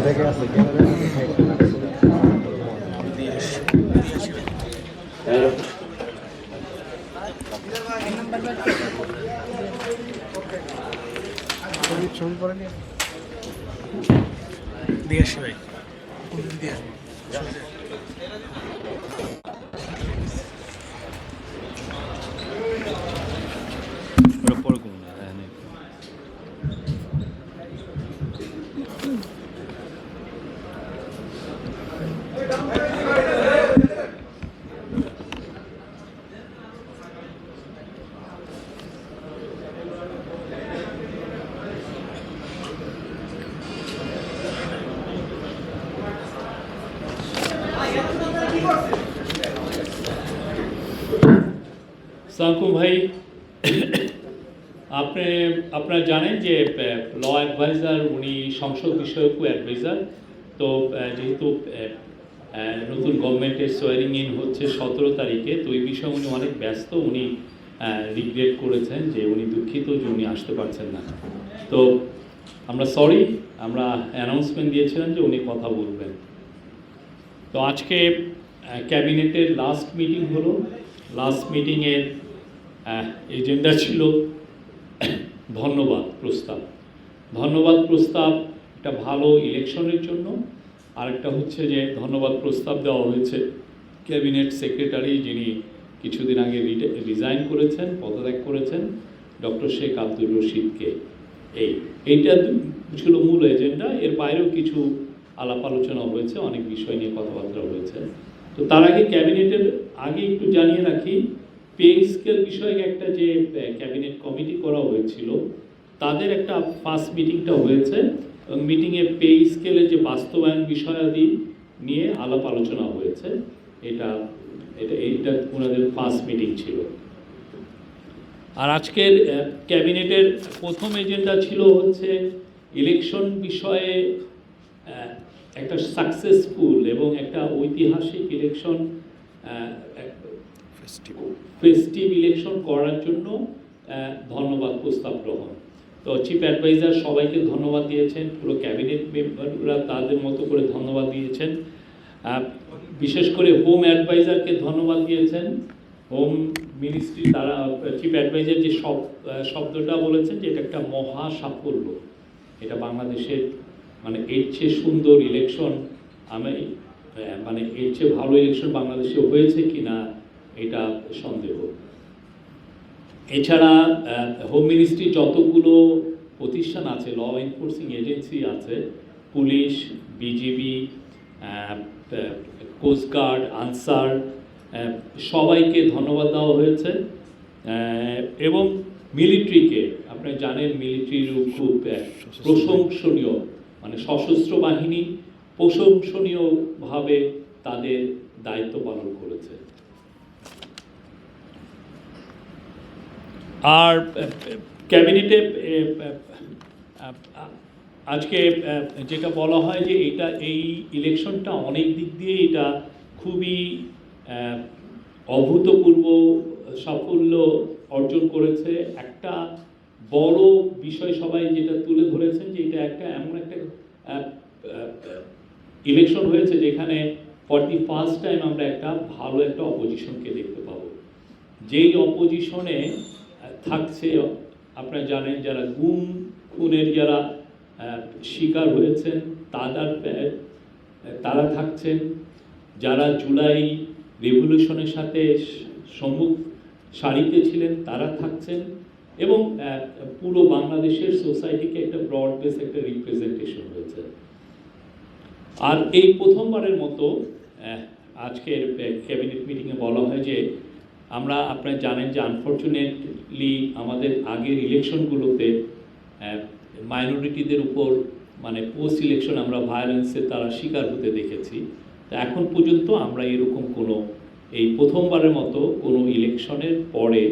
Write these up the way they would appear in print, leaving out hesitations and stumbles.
ছবি পরে নিয়ে দিয়ে আসি ভাই দিয়ে আসবো সাকু ভাই, আপনারা জানেন যে ল অ্যাডভাইজার উনি সংসদ বিষয়ক অ্যাডভাইজার। তো যেহেতু নতুন গভর্নমেন্টের সোয়ারিং ইন হচ্ছে 17 তারিখে, তো এই বিষয়ে উনি অনেক ব্যস্ত। উনি রিগ্রেট করেছেন যে উনি দুঃখিত যে উনি আসতে পারছেন না। তো আমরা সরি, আমরা অ্যানাউন্সমেন্ট দিয়েছিলাম যে উনি কথা বলবেন। তো আজকে ক্যাবিনেটের লাস্ট মিটিং হলো। লাস্ট মিটিংয়ের এজেন্ডা ছিল ধন্যবাদ প্রস্তাব। ধন্যবাদ প্রস্তাব একটা ভালো ইলেকশনের জন্য, আরেকটা হচ্ছে যে ধন্যবাদ প্রস্তাব দেওয়া হয়েছে ক্যাবিনেট সেক্রেটারি যিনি কিছুদিন আগে রিজাইন করেছেন, পদত্যাগ করেছেন, ডক্টর শেখ আব্দুর রশিদকে। এইটা ছিল মূল এজেন্ডা। এর বাইরেও কিছু আলাপ আলোচনা হয়েছে, অনেক বিষয় নিয়ে কথাবার্তা হয়েছে। তো তার আগে ক্যাবিনেটের আগে একটু জানিয়ে রাখি, পে স্কেল বিষয়ে একটা যে ক্যাবিনেট কমিটি করা হয়েছিল তাদের একটা ফার্স্ট মিটিংটা হয়েছে, এবং মিটিংয়ে পে স্কেলের যে বাস্তবায়ন বিষয়াদি নিয়ে আলাপ আলোচনা হয়েছে। এইটা ওনাদের ফার্স্ট মিটিং ছিল। আর আজকের ক্যাবিনেটের প্রথম এজেন্ডা ছিল হচ্ছে ইলেকশন বিষয়ে একটা সাকসেসফুল এবং একটা ঐতিহাসিক ইলেকশন, ফেস্টিভ ইলেকশন করার জন্য ধন্যবাদ প্রস্তাব গ্রহণ। তো চিফ অ্যাডভাইজার সবাইকে ধন্যবাদ দিয়েছেন, পুরো ক্যাবিনেট মেম্বাররা তাদের মতো করে ধন্যবাদ দিয়েছেন। বিশেষ করে হোম অ্যাডভাইজারকে ধন্যবাদ দিয়েছেন। হোম মিনিস্ট্রি তারা চিফ অ্যাডভাইজার যে শব্দটা বলেছেন যে এটা একটা মহা সাফল্য, এটা বাংলাদেশের মানে এর চেয়ে সুন্দর ইলেকশন মানে এর চেয়ে ভালো ইলেকশন বাংলাদেশে হয়েছে কি না এটা সন্দেহ। এছাড়া হোম মিনিস্ট্রি যতগুলো প্রতিষ্ঠান আছে, ল এনফোর্সিং এজেন্সি আছে, পুলিশ, বিজিবি, কোস্টগার্ড, আনসার, সবাইকে ধন্যবাদ দেওয়া হয়েছে। এবং মিলিটারিকে, আপনারা জানেন মিলিটারির খুব প্রশংসনীয়, মানে সশস্ত্র বাহিনী প্রশংসনীয়ভাবে তাদের দায়িত্ব পালন করেছে। আর ক্যাবিনেটে আজকে যেটা বলা হয় যে এই ইলেকশনটা অনেক দিক দিয়ে এটা খুবই অভূতপূর্ব সাফল্য অর্জন করেছে। একটা বড় বিষয় সবাই যেটা তুলে ধরেছেন যে এটা একটা এমন একটা ইলেকশন হয়েছে যেখানে ফর দি ফার্স্ট টাইম আমরা একটা ভালো একটা অপোজিশনকে দেখতে পাবো। যেই অপোজিশনে থাকছে, আপনারা জানেন যারা খুনের যারা শিকার হয়েছেন তারা থাকছেন, যারা জুলাই রেভলিউশনের সাথে সম্মুখ সারিতে ছিলেন তারা থাকছেন, এবং পুরো বাংলাদেশের সোসাইটিকে একটা ব্রড বেস একটা রিপ্রেজেন্টেশন হয়েছে। আর এই প্রথমবারের মতো আজকের ক্যাবিনেট মিটিংয়ে বলা হয় যে আপনারা জানেন যে আনফর্চুনেটলি আমাদের আগের ইলেকশনগুলোতে মাইনরিটিদের উপর মানে পোস্ট ইলেকশন আমরা ভায়োলেন্সে তারা শিকার হতে দেখেছি। তো এখন পর্যন্ত আমরা এরকম এই প্রথমবারের মতো কোনো ইলেকশনের পরে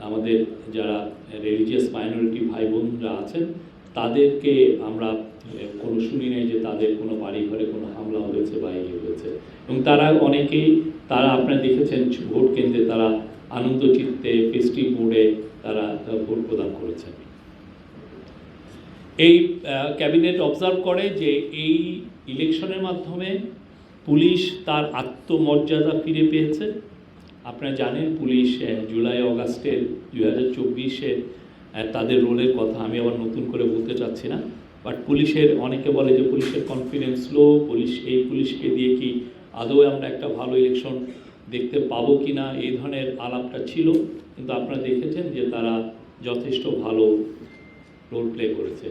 আমাদের যারা রিলিজিয়াস মাইনরিটি ভাই বোনরা আছেন তাদেরকে আমরা কোনো শুনি নাই যে তাদের কোনো বাড়ি ঘরে কোনো হামলা হয়েছে বা হয়েছে। এবং তারা আপনারা দেখেছেন ভোট কেন্দ্রে তারা আনন্দ চিত্তে ফেস্টিভ মুডে তারা ভোট প্রদান করেছেন। এই ক্যাবিনেট অবজার্ভ করে যে এই ইলেকশনের মাধ্যমে পুলিশ তার আত্মমর্যাদা ফিরে পেয়েছে। আপনারা জানেন পুলিশ জুলাই অগাস্টের 2024-এর তাদের রোলের কথা আমি আবার নতুন করে বলতে চাচ্ছি না, বাট পুলিশের অনেকে বলে যে পুলিশের কনফিডেন্স লো, পুলিশকে দিয়ে কি আদৌ আমরা একটা ভালো ইলেকশন দেখতে পাবো কি না, এই ধরনের আলাপটা ছিল। কিন্তু আপনারা দেখেছেন যে তারা যথেষ্ট ভালো রোল প্লে করেছে।